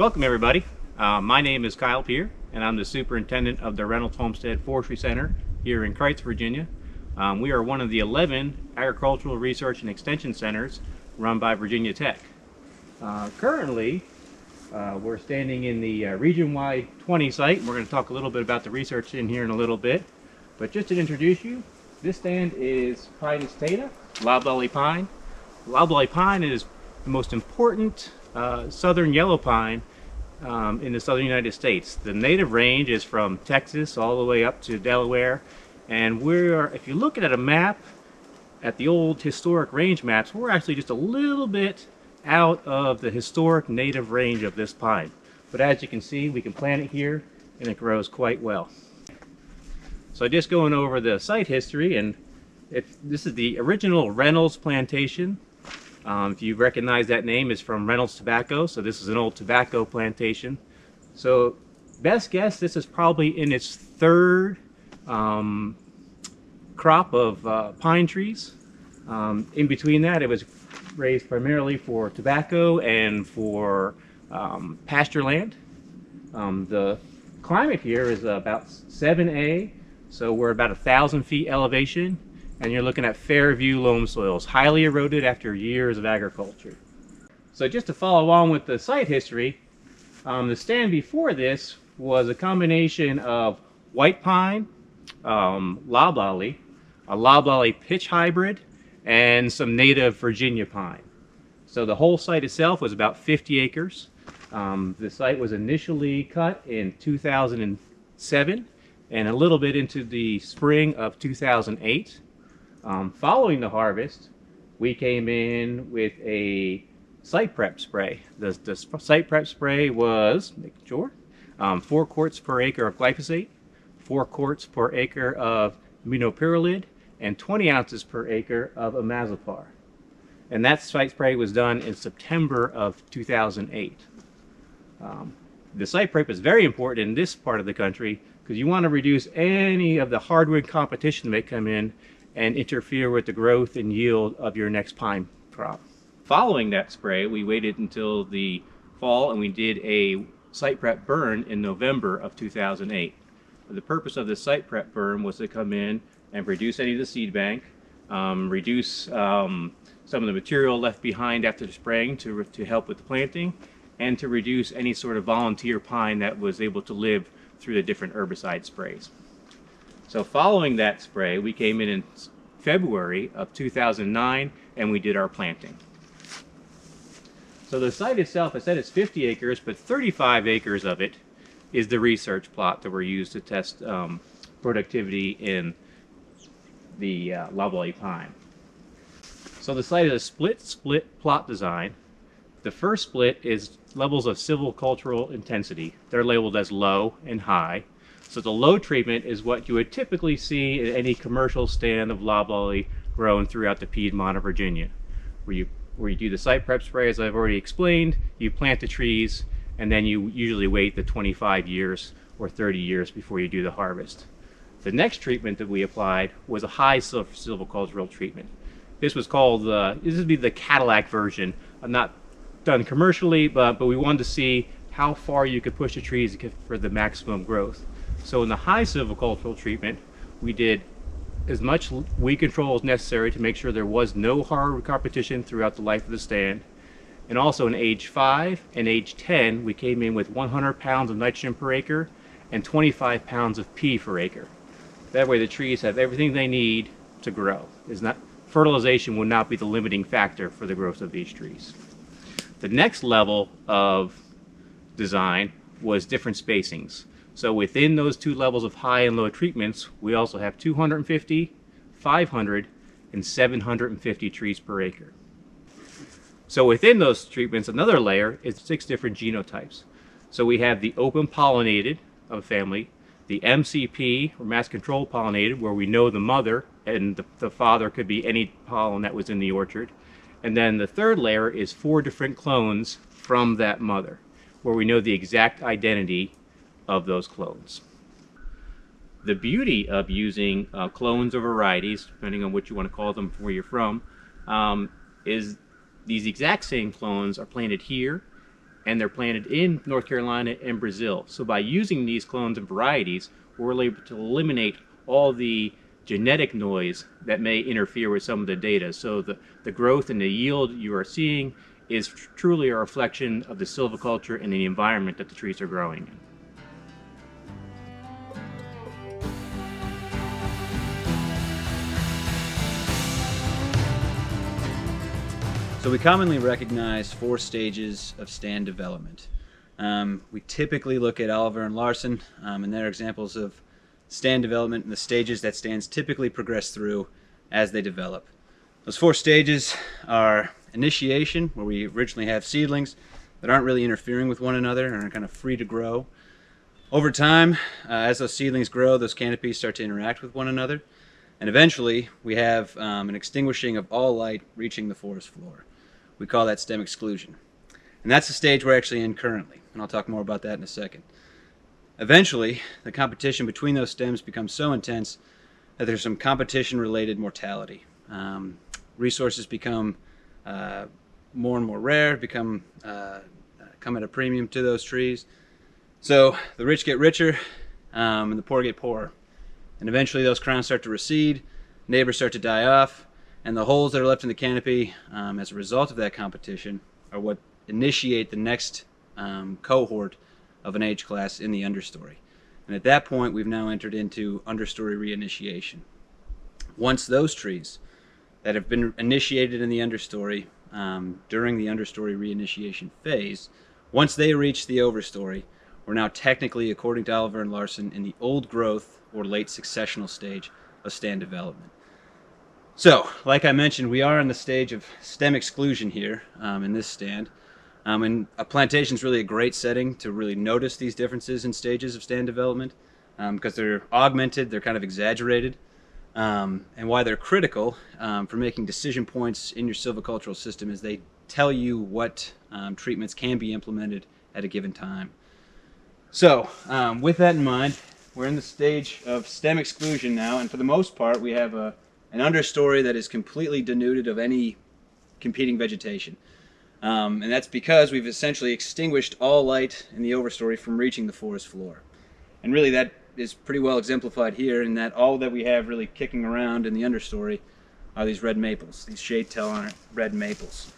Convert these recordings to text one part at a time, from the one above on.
Welcome everybody. My name is Kyle Peer and I'm the superintendent of the Reynolds Homestead Forestry Center here in Kreitz, Virginia. We are one of the 11 agricultural research and extension centers run by Virginia Tech. Currently, we're standing in the Region Y20 site. We're going to talk a little bit about the research in here in a little bit. But just to introduce you, this stand is Pinus tata, loblolly pine. Loblolly pine is the most important southern yellow pine in the southern United States. The native range is from Texas all the way up to Delaware, and if you look at a map, at the old historic range maps, we're actually just a little bit out of the historic native range of this pine. But as you can see, we can plant it here and it grows quite well. So just going over the site history, and this is the original Reynolds plantation. If you recognize that name, is from Reynolds Tobacco, so this is an old tobacco plantation. So best guess, this is probably in its third crop of pine trees. In between that, it was raised primarily for tobacco and for pasture land. The climate here is about 7A, so we're about 1,000 feet elevation. And you're looking at Fairview loam soils, highly eroded after years of agriculture. So just to follow along with the site history, the stand before this was a combination of white pine, loblolly, a loblolly pitch hybrid, and some native Virginia pine. So the whole site itself was about 50 acres. The site was initially cut in 2007 and a little bit into the spring of 2008. Following the harvest, we came in with a site prep spray. The site prep spray was, make sure, 4 quarts per acre of glyphosate, 4 quarts per acre of aminopyrrolid, and 20 ounces per acre of imazapar. And that site spray was done in September of 2008. The site prep is very important in this part of the country because you want to reduce any of the hardwood competition that may come in and interfere with the growth and yield of your next pine crop. Following that spray, we waited until the fall and we did a site prep burn in November of 2008. The purpose of the site prep burn was to come in and reduce any of the seed bank, reduce some of the material left behind after the spraying to help with the planting, and to reduce any sort of volunteer pine that was able to live through the different herbicide sprays. So following that spray, we came in February of 2009 and we did our planting. So the site itself, I said it's 50 acres, but 35 acres of it is the research plot that were used to test productivity in the loblolly pine. So the site is a split plot design. The first split is levels of silvicultural intensity. They're labeled as low and high. So the low treatment is what you would typically see in any commercial stand of loblolly grown throughout the Piedmont of Virginia, where you do the site prep spray, as I've already explained, you plant the trees, and then you usually wait the 25 years or 30 years before you do the harvest. The next treatment that we applied was a high silvicultural treatment. This was called, this would be the Cadillac version, not done commercially, but we wanted to see how far you could push the trees for the maximum growth. So in the high silvicultural treatment, we did as much weed control as necessary to make sure there was no hardwood competition throughout the life of the stand. And also in age 5 and age 10, we came in with 100 pounds of nitrogen per acre and 25 pounds of P per acre. That way the trees have everything they need to grow. Fertilization will not be the limiting factor for the growth of these trees. The next level of design was different spacings. So within those two levels of high and low treatments, we also have 250, 500, and 750 trees per acre. So within those treatments, another layer is 6 different genotypes. So we have the open pollinated of family, the MCP, or mass control pollinated, where we know the mother and the father could be any pollen that was in the orchard. And then the third layer is 4 different clones from that mother, where we know the exact identity of those clones. The beauty of using clones or varieties, depending on what you want to call them, where you're from, is these exact same clones are planted here and they're planted in North Carolina and Brazil. So by using these clones and varieties, we're able to eliminate all the genetic noise that may interfere with some of the data. So the growth and the yield you are seeing is truly a reflection of the silviculture and the environment that the trees are growing in. So we commonly recognize 4 stages of stand development. We typically look at Oliver and Larson and their examples of stand development and the stages that stands typically progress through as they develop. Those 4 stages are initiation, where we originally have seedlings that aren't really interfering with one another and are kind of free to grow. Over time, as those seedlings grow, those canopies start to interact with one another, and eventually we have an extinguishing of all light reaching the forest floor. We call that stem exclusion. And that's the stage we're actually in currently, and I'll talk more about that in a second. Eventually, the competition between those stems becomes so intense that there's some competition-related mortality. Resources become more and more rare, come at a premium to those trees. So the rich get richer, and the poor get poorer. And eventually those crowns start to recede, neighbors start to die off, and the holes that are left in the canopy as a result of that competition are what initiate the next cohort of an age class in the understory. And at that point, we've now entered into understory reinitiation. Once those trees that have been initiated in the understory during the understory reinitiation phase, once they reach the overstory, we're now technically, according to Oliver and Larson, in the old growth or late successional stage of stand development. So, like I mentioned, we are in the stage of stem exclusion here in this stand. And a plantation is really a great setting to really notice these differences in stages of stand development because they're augmented, they're kind of exaggerated, and why they're critical for making decision points in your silvicultural system is they tell you what treatments can be implemented at a given time. So, with that in mind, we're in the stage of stem exclusion now, and for the most part, we have an understory that is completely denuded of any competing vegetation. And that's because we've essentially extinguished all light in the overstory from reaching the forest floor. And really that is pretty well exemplified here in that all that we have really kicking around in the understory are these red maples, these shade-tolerant red maples.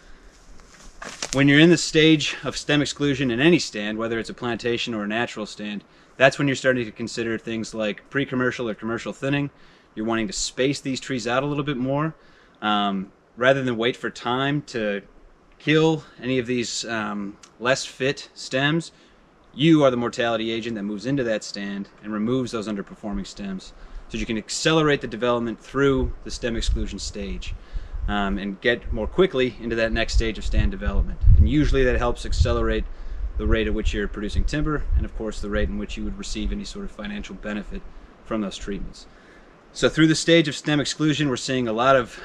When you're in the stage of stem exclusion in any stand, whether it's a plantation or a natural stand, that's when you're starting to consider things like pre-commercial or commercial thinning. You're wanting to space these trees out a little bit more rather than wait for time to kill any of these less fit stems. You are the mortality agent that moves into that stand and removes those underperforming stems so you can accelerate the development through the stem exclusion stage and get more quickly into that next stage of stand development. And usually that helps accelerate the rate at which you're producing timber and of course the rate in which you would receive any sort of financial benefit from those treatments. So through the stage of stem exclusion, we're seeing a lot of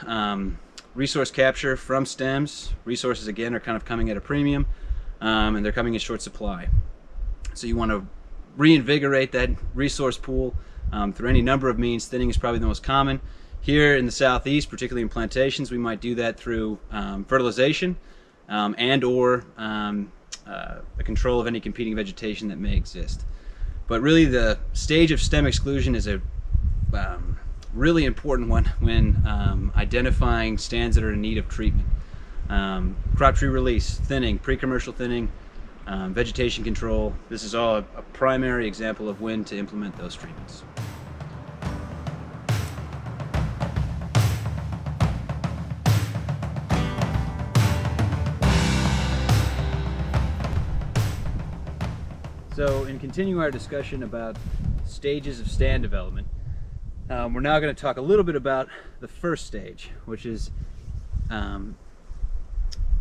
resource capture from stems. Resources again are kind of coming at a premium and they're coming in short supply. So you want to reinvigorate that resource pool through any number of means. Thinning is probably the most common. Here in the southeast, particularly in plantations, we might do that through fertilization and or the control of any competing vegetation that may exist. But really the stage of stem exclusion is a really important one when identifying stands that are in need of treatment. Crop tree release, thinning, pre-commercial thinning, vegetation control. This is all a primary example of when to implement those treatments. So in continuing our discussion about stages of stand development, we're now going to talk a little bit about the first stage, which is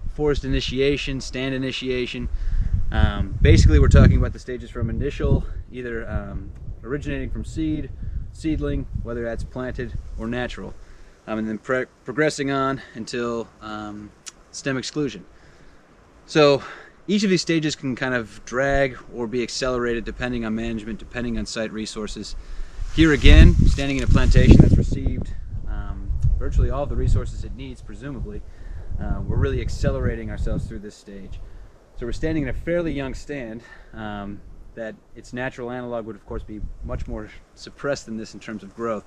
forest initiation, stand initiation. Basically we're talking about the stages from initial, either originating from seedling, whether that's planted or natural, and then progressing on until stem exclusion. So each of these stages can kind of drag or be accelerated depending on management, depending on site resources. Here again, standing in a plantation that's received virtually all of the resources it needs, presumably, we're really accelerating ourselves through this stage. So So we're standing in a fairly young stand that its natural analog would of course be much more suppressed than this in terms of growth.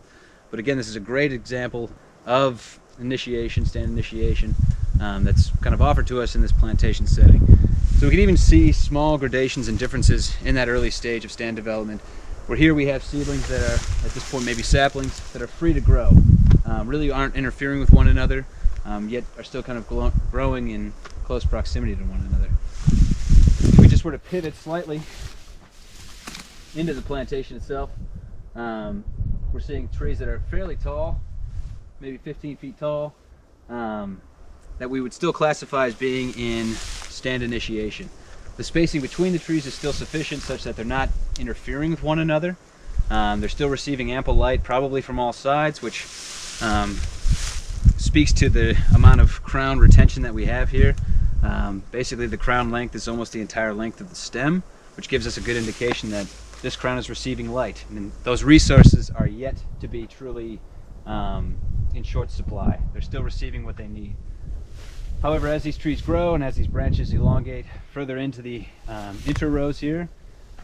But again, this is a great example of initiation, stand initiation, that's kind of offered to us in this plantation setting. So we can even see small gradations and differences in that early stage of stand development, where here we have seedlings that are, at this point maybe saplings, that are free to grow, really aren't interfering with one another, yet are still kind of growing in close proximity to one another. If we just were to pivot slightly into the plantation itself, we're seeing trees that are fairly tall, maybe 15 feet tall, that we would still classify as being in stand initiation. The spacing between the trees is still sufficient such that they're not interfering with one another. They're still receiving ample light, probably from all sides, which speaks to the amount of crown retention that we have here. Basically, the crown length is almost the entire length of the stem, which gives us a good indication that this crown is receiving light. And those resources are yet to be truly in short supply. They're still receiving what they need. However, as these trees grow and as these branches elongate further into the inter-rows here,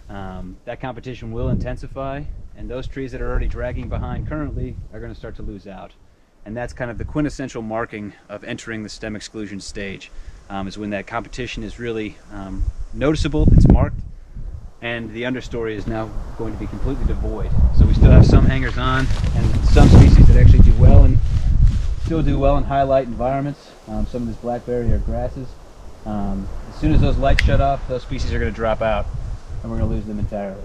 that competition will intensify, and those trees that are already dragging behind currently are going to start to lose out. And that's kind of the quintessential marking of entering the stem exclusion stage, is when that competition is really noticeable, it's marked, and the understory is now going to be completely devoid. So we still have some hangers on and some species that actually do well and still do well in high light environments. Some of this blackberry are grasses. As soon as those lights shut off, those species are going to drop out and we're going to lose them entirely.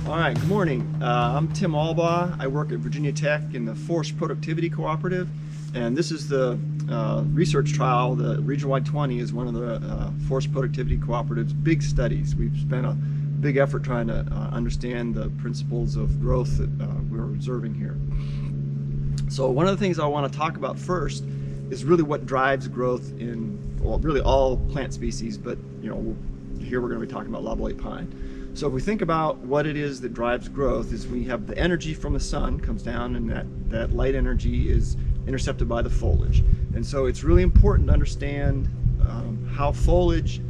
All right, good morning. I'm Tim Albaugh. I work at Virginia Tech in the Forest Productivity Cooperative, and this is the research trial. The Region-Wide 20 is one of the Forest Productivity Cooperative's big studies. We've spent a big effort trying to understand the principles of growth that we're observing here. So one of the things I want to talk about first is really what drives growth in, well, really all plant species, but here we're going to be talking about loblolly pine. So if we think about what it is that drives growth, is we have the energy from the sun comes down, and that light energy is intercepted by the foliage. And so it's really important to understand how foliage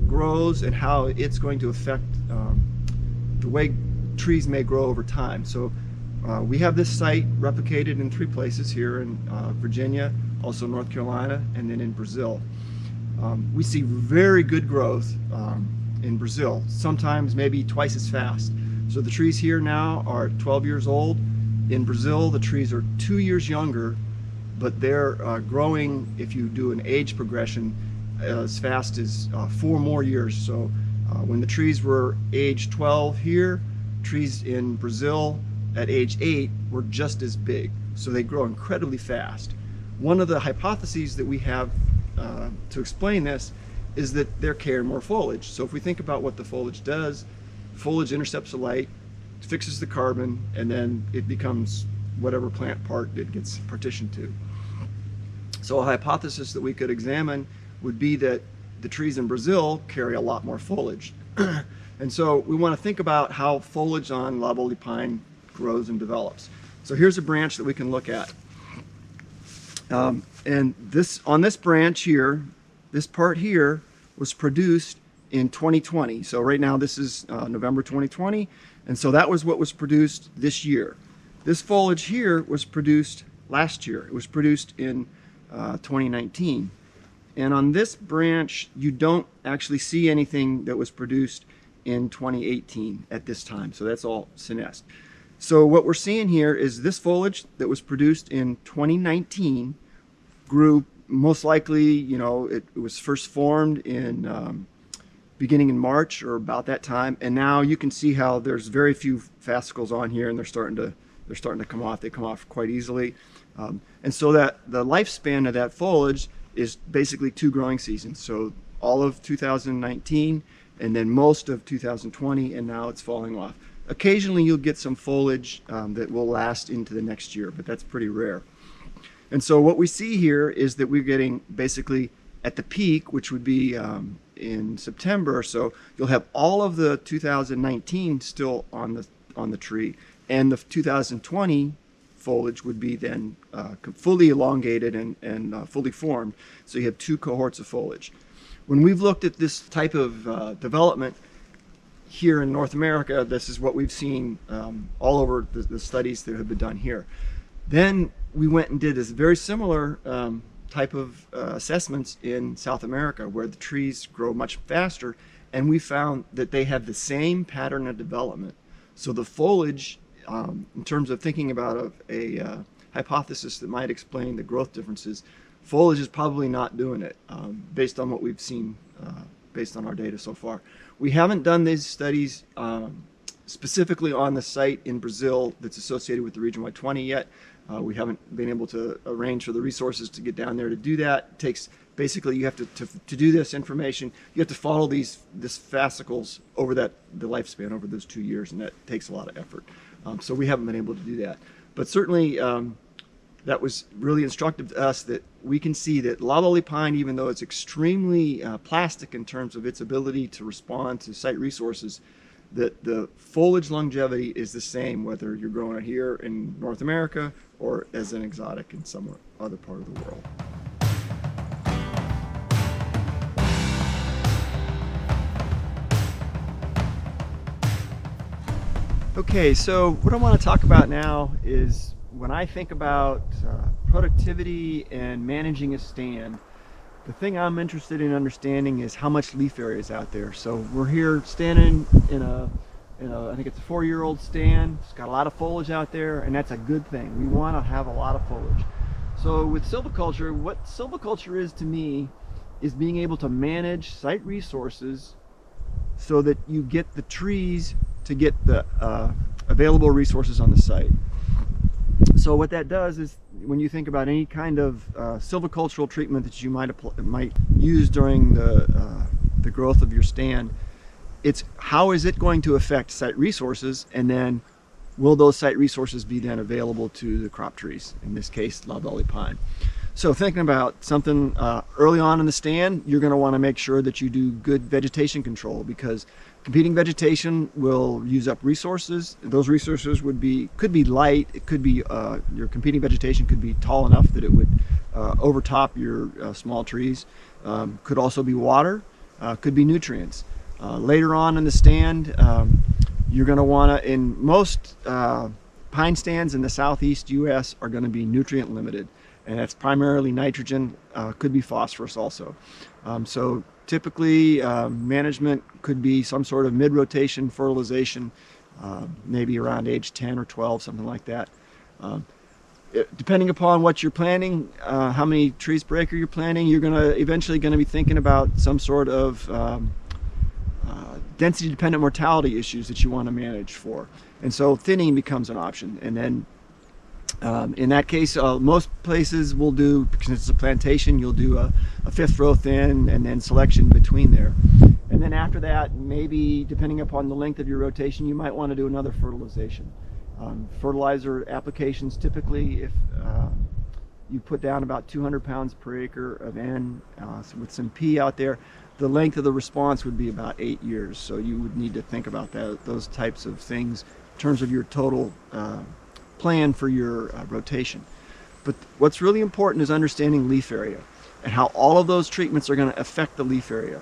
grows and how it's going to affect the way trees may grow over time. So we have this site replicated in 3 places here in Virginia, also North Carolina, and then in Brazil. We see very good growth in Brazil, sometimes maybe twice as fast. So the trees here now are 12 years old. In Brazil, the trees are 2 years younger, but they're growing, if you do an age progression, as fast as 4 more years. So when the trees were age 12 here, trees in Brazil at age 8 were just as big. So they grow incredibly fast. One of the hypotheses that we have to explain this is that they're carrying more foliage. So if we think about what the foliage does, foliage intercepts the light, fixes the carbon, and then it becomes whatever plant part it gets partitioned to. So a hypothesis that we could examine would be that the trees in Brazil carry a lot more foliage. And so we want to think about how foliage on loblolly pine grows and develops. So here's a branch that we can look at. And on this branch here, this part here was produced in 2020. So right now this is November 2020, and so that was what was produced this year. This foliage here was produced last year. It was produced in 2019. And on this branch, you don't actually see anything that was produced in 2018 at this time. So that's all senesced. So what we're seeing here is this foliage that was produced in 2019 grew most likely, it was first formed in beginning in March or about that time, and now you can see how there's very few fascicles on here, and they're starting to come off. They come off quite easily, and so that the lifespan of that foliage is basically 2 growing seasons. So all of 2019, and then most of 2020, and now it's falling off. Occasionally, you'll get some foliage that will last into the next year, but that's pretty rare. And so what we see here is that we're getting basically at the peak, which would be in September, so you'll have all of the 2019 still on the tree, and the 2020 foliage would be then fully elongated and fully formed. So you have two cohorts of foliage. When we've looked at this type of development here in North America, this is what we've seen all over the studies that have been done here. Then we went and did this very similar type of assessments in South America, where the trees grow much faster, and we found that they have the same pattern of development. So the foliage, in terms of thinking about a hypothesis that might explain the growth differences, foliage is probably not doing it, based on what we've seen, based on our data so far. We haven't done these studies specifically on the site in Brazil that's associated with the Region Wide 20 yet. We haven't been able to arrange for the resources to get down there to do that. It takes, basically, you have to do this information, you have to follow these fascicles over the lifespan over those 2 years, and that takes a lot of effort. So we haven't been able to do that. But certainly, that was really instructive to us, that we can see that loblolly pine, even though it's extremely plastic in terms of its ability to respond to site resources, that the foliage longevity is the same whether you're growing it here in North America or as an exotic in some other part of the world. Okay, so what I want to talk about now is when I think about productivity and managing a stand, the thing I'm interested in understanding is how much leaf area is out there. So we're here standing in a I think it's a 4-year-old stand. It's got a lot of foliage out there, and that's a good thing. We want to have a lot of foliage. So with silviculture, what silviculture is to me is being able to manage site resources so that you get the trees to get the available resources on the site. So what that does is, when you think about any kind of silvicultural treatment that you might use during the growth of your stand, it's how is it going to affect site resources, and then will those site resources be then available to the crop trees, in this case loblolly pine. So thinking about something early on in the stand, you're going to want to make sure that you do good vegetation control, because competing vegetation will use up resources. Those resources could be light. It could be your competing vegetation could be tall enough that it would overtop your small trees. Could also be water. Could be nutrients. Later on in the stand, you're going to want to, in most pine stands in the southeast U.S. are going to be nutrient limited, and that's primarily nitrogen. Could be phosphorus also. So typically, management could be some sort of mid-rotation fertilization, maybe around age 10 or 12, something like that. Depending upon what you're planting, how many trees per acre you're planting, you're eventually going to be thinking about some sort of density-dependent mortality issues that you want to manage for. And so thinning becomes an option. And then in that case, most places will do, because it's a plantation, you'll do a 5th row thin and then selection between there. And then after that, maybe depending upon the length of your rotation, you might want to do another fertilization. Fertilizer applications, typically, if you put down about 200 pounds per acre of N with some P out there, the length of the response would be about 8 years. So you would need to think about those types of things in terms of your total plan for your rotation. But what's really important is understanding leaf area and how all of those treatments are going to affect the leaf area.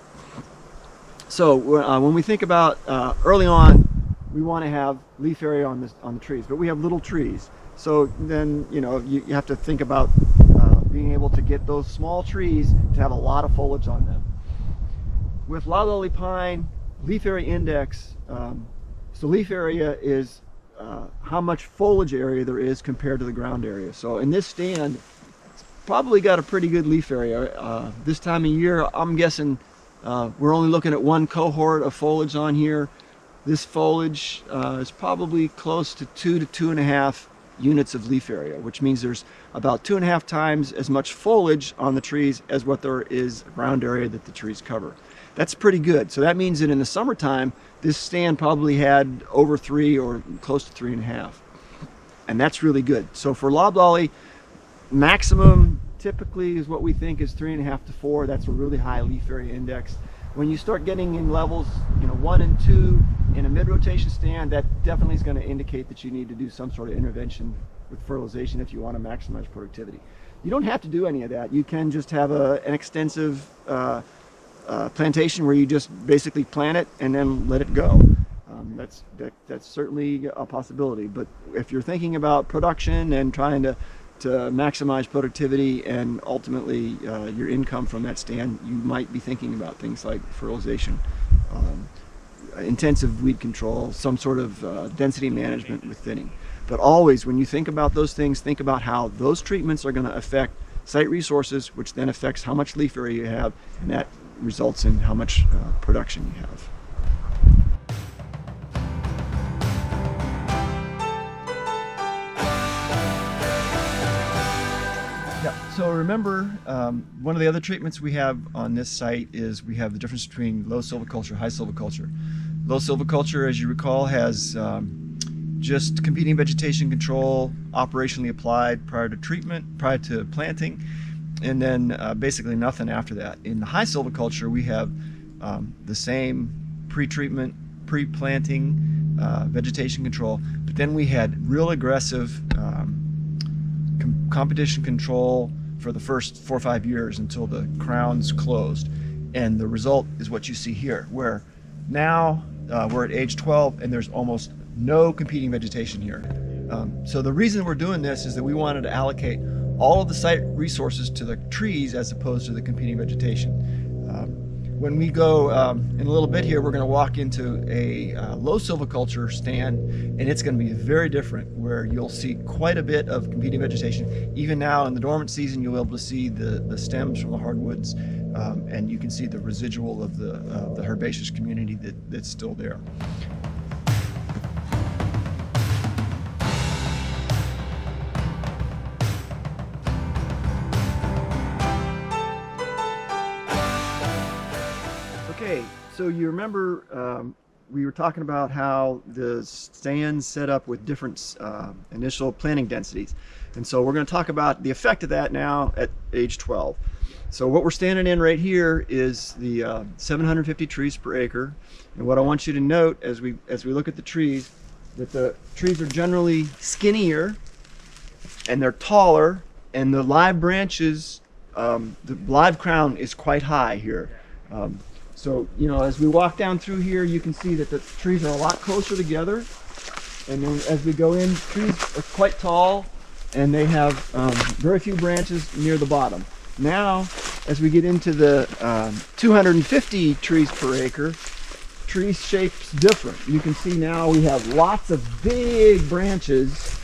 So when we think about early on, we want to have leaf area on the trees, but we have little trees. So then you have to think about being able to get those small trees to have a lot of foliage on them. With loblolly pine, leaf area index, so leaf area is how much foliage area there is compared to the ground area. So in this stand, it's probably got a pretty good leaf area. This time of year, I'm guessing we're only looking at one cohort of foliage on here. This foliage is probably close to 2 to 2.5 units of leaf area, which means there's about 2.5 times as much foliage on the trees as what there is ground area that the trees cover. That's pretty good. So that means that in the summertime, this stand probably had over 3 or close to 3.5. And that's really good. So for loblolly, maximum typically is what we think is 3.5 to 4. That's a really high leaf area index. When you start getting in levels, 1 and 2 in a mid-rotation stand, that definitely is going to indicate that you need to do some sort of intervention with fertilization if you want to maximize productivity. You don't have to do any of that. You can just have an extensive plantation where you just basically plant it and then let it go. That's certainly a possibility. But if you're thinking about production and trying to maximize productivity and ultimately your income from that stand, you might be thinking about things like fertilization, intensive weed control, some sort of density management with thinning. But always, when you think about those things, think about how those treatments are going to affect site resources, which then affects how much leaf area you have, and that results in how much production you have. Yeah, so remember, one of the other treatments we have on this site is we have the difference between low silviculture, high silviculture. Low silviculture, as you recall, has just competing vegetation control operationally applied prior to treatment, prior to planting, and then basically nothing after that. In the high silviculture, we have the same pre-treatment, pre-planting vegetation control, but then we had real aggressive competition control for the first 4 or 5 years until the crowns closed. And the result is what you see here, where now we're at age 12 and there's almost no competing vegetation here. So the reason we're doing this is that we wanted to allocate all of the site resources to the trees as opposed to the competing vegetation. When we go in a little bit here, we're going to walk into a low silviculture stand, and it's going to be very different, where you'll see quite a bit of competing vegetation. Even now in the dormant season, you'll be able to see the stems from the hardwoods, and you can see the residual of the herbaceous community that's still there. Okay, so you remember we were talking about how the stands set up with different initial planting densities. And so we're going to talk about the effect of that now at age 12. So what we're standing in right here is the 750 trees per acre. And what I want you to note as we look at the trees, that the trees are generally skinnier and they're taller, and the live branches, the live crown is quite high here. So, as we walk down through here, you can see that the trees are a lot closer together. And then as we go in, trees are quite tall, and they have very few branches near the bottom. Now, as we get into the 250 trees per acre, tree shape's different. You can see now we have lots of big branches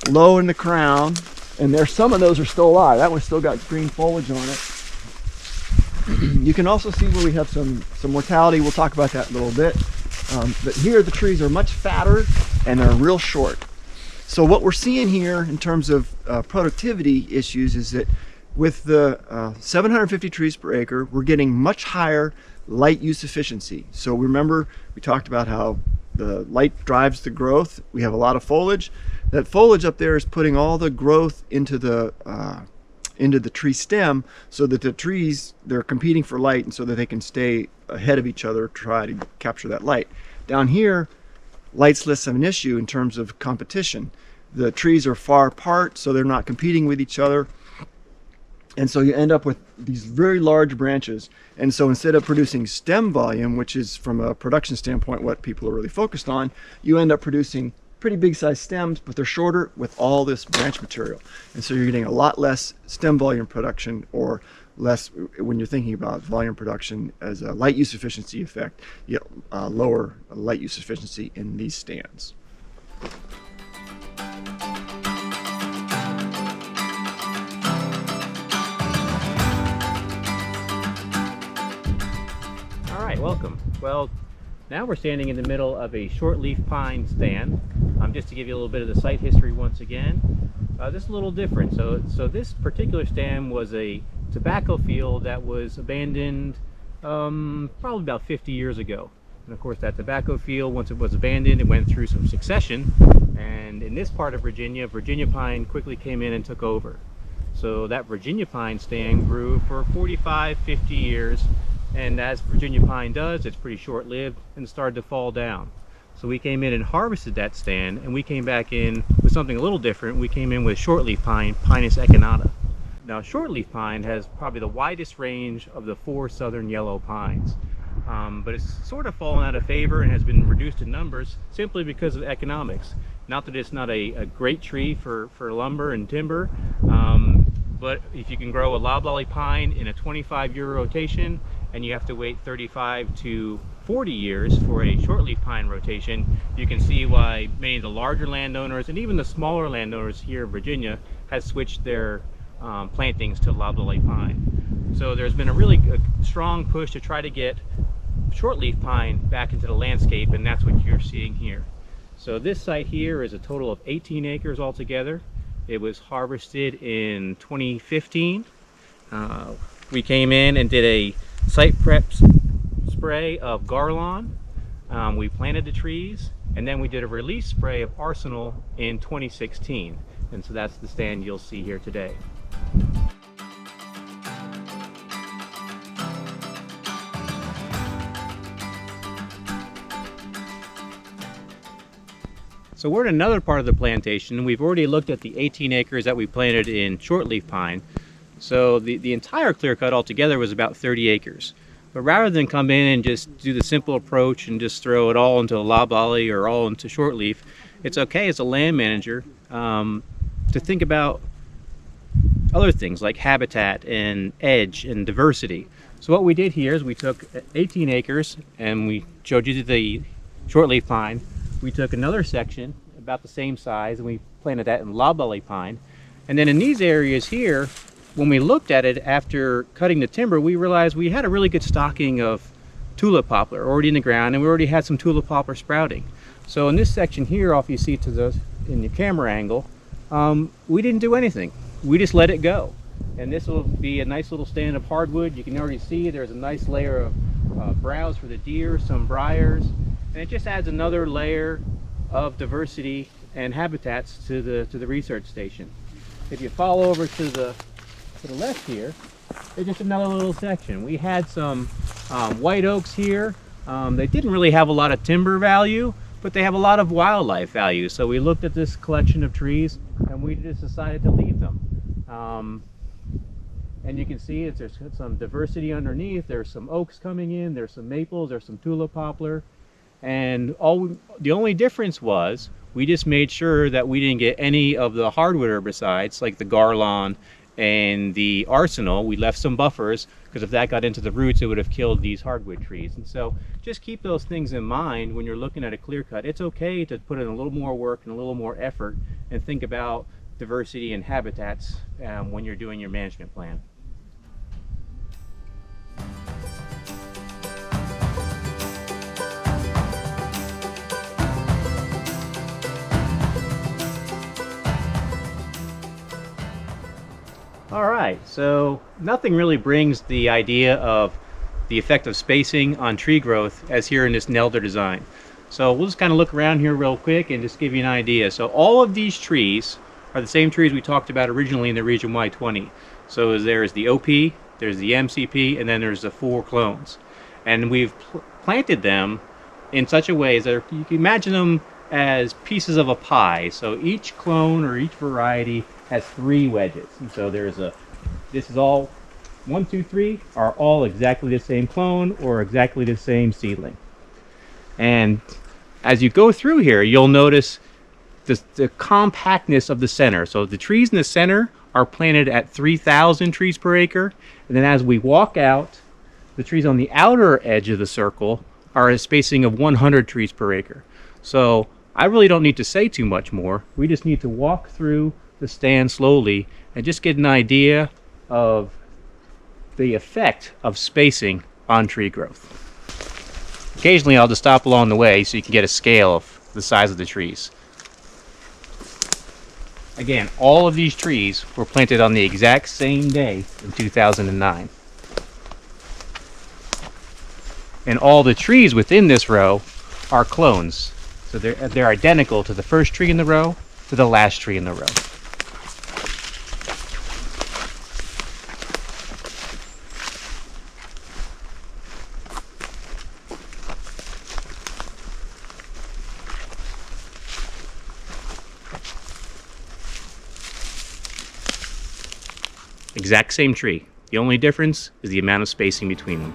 low in the crown, and some of those are still alive. That one's still got green foliage on it. You can also see where we have some mortality. We'll talk about that in a little bit. But here the trees are much fatter and they're real short. So what we're seeing here in terms of productivity issues is that with the 750 trees per acre, we're getting much higher light use efficiency. So remember, we talked about how the light drives the growth. We have a lot of foliage. That foliage up there is putting all the growth into the tree stem, so that the trees, they're competing for light, and so that they can stay ahead of each other, try to capture that light. Down here, light's less of an issue in terms of competition. The trees are far apart, so they're not competing with each other, and so you end up with these very large branches. And so instead of producing stem volume, which is from a production standpoint what people are really focused on, you end up producing pretty big sized stems, but they're shorter with all this branch material. And so you're getting a lot less stem volume production, or less when you're thinking about volume production as a light use efficiency effect. You get lower light use efficiency in these stands. All right, welcome. Well, now we're standing in the middle of a shortleaf pine stand. Just to give you a little bit of the site history once again, this is a little different. So this particular stand was a tobacco field that was abandoned probably about 50 years ago. And of course, that tobacco field, once it was abandoned, it went through some succession. And in this part of Virginia, Virginia pine quickly came in and took over. So that Virginia pine stand grew for 45, 50 years. and as Virginia pine does, it's pretty short-lived and started to fall down. So we came in and harvested that stand, and we came back in with something a little different. We came in with shortleaf pine, Pinus echinata. Now, shortleaf pine has probably the widest range of the 4 southern yellow pines, but it's sort of fallen out of favor and has been reduced in numbers simply because of economics. Not that it's not a great tree for lumber and timber, but if you can grow a loblolly pine in a 25-year rotation, and you have to wait 35 to 40 years for a shortleaf pine rotation, you can see why many of the larger landowners and even the smaller landowners here in Virginia has switched their plantings to loblolly pine. So there's been a really strong push to try to get shortleaf pine back into the landscape, and that's what you're seeing here. So this site here is a total of 18 acres altogether. It was harvested in 2015. We came in and did a site prep spray of Garlon. We planted the trees, and then we did a release spray of Arsenal in 2016. And so that's the stand you'll see here today. So we're in another part of the plantation. We've already looked at the 18 acres that we planted in shortleaf pine. So the entire clear cut altogether was about 30 acres. But rather than come in and just do the simple approach and just throw it all into loblolly or all into shortleaf, it's okay as a land manager to think about other things like habitat and edge and diversity. So what we did here is we took 18 acres and we showed you the shortleaf pine. We took another section about the same size and we planted that in loblolly pine. And then in these areas here, when we looked at it after cutting the timber, we realized we had a really good stocking of tulip poplar already in the ground, and we already had some tulip poplar sprouting. So in this section here, off you see in the camera angle, we didn't do anything. We just let it go. And this will be a nice little stand of hardwood. You can already see there's a nice layer of browse for the deer, some briars, and it just adds another layer of diversity and habitats to the research station. If you follow over to the left here, there's just another little section. We had some white oaks here. They didn't really have a lot of timber value, but they have a lot of wildlife value. So we looked at this collection of trees and we just decided to leave them. And you can see there's some diversity underneath. There's some oaks coming in, there's some maples, there's some tulip poplar. And the only difference was we just made sure that we didn't get any of the hardwood herbicides like the Garlon and the Arsenal. We left some buffers because if that got into the roots, it would have killed these hardwood trees. And so just keep those things in mind when you're looking at a clear cut. It's okay to put in a little more work and a little more effort and think about diversity and habitats when you're doing your management plan. All right, so nothing really brings the idea of the effect of spacing on tree growth as here in this Nelder design. So we'll just kind of look around here real quick and just give you an idea. So all of these trees are the same trees we talked about originally in the Region Y20. So there's the OP, there's the MCP, and then there's the 4 clones. And we've planted them in such a way that you can imagine them as pieces of a pie. So each clone or each variety has 3 wedges. And so this is all 1, 2, 3 are all exactly the same clone or exactly the same seedling. And as you go through here, you'll notice the compactness of the center. So the trees in the center are planted at 3,000 trees per acre. And then as we walk out, the trees on the outer edge of the circle are a spacing of 100 trees per acre. So I really don't need to say too much more. We just need to walk through the stand slowly and just get an idea of the effect of spacing on tree growth. Occasionally I'll just stop along the way so you can get a scale of the size of the trees. Again, all of these trees were planted on the exact same day in 2009. And all the trees within this row are clones. So they're identical to the first tree in the row to the last tree in the row. Exact same tree. The only difference is the amount of spacing between them.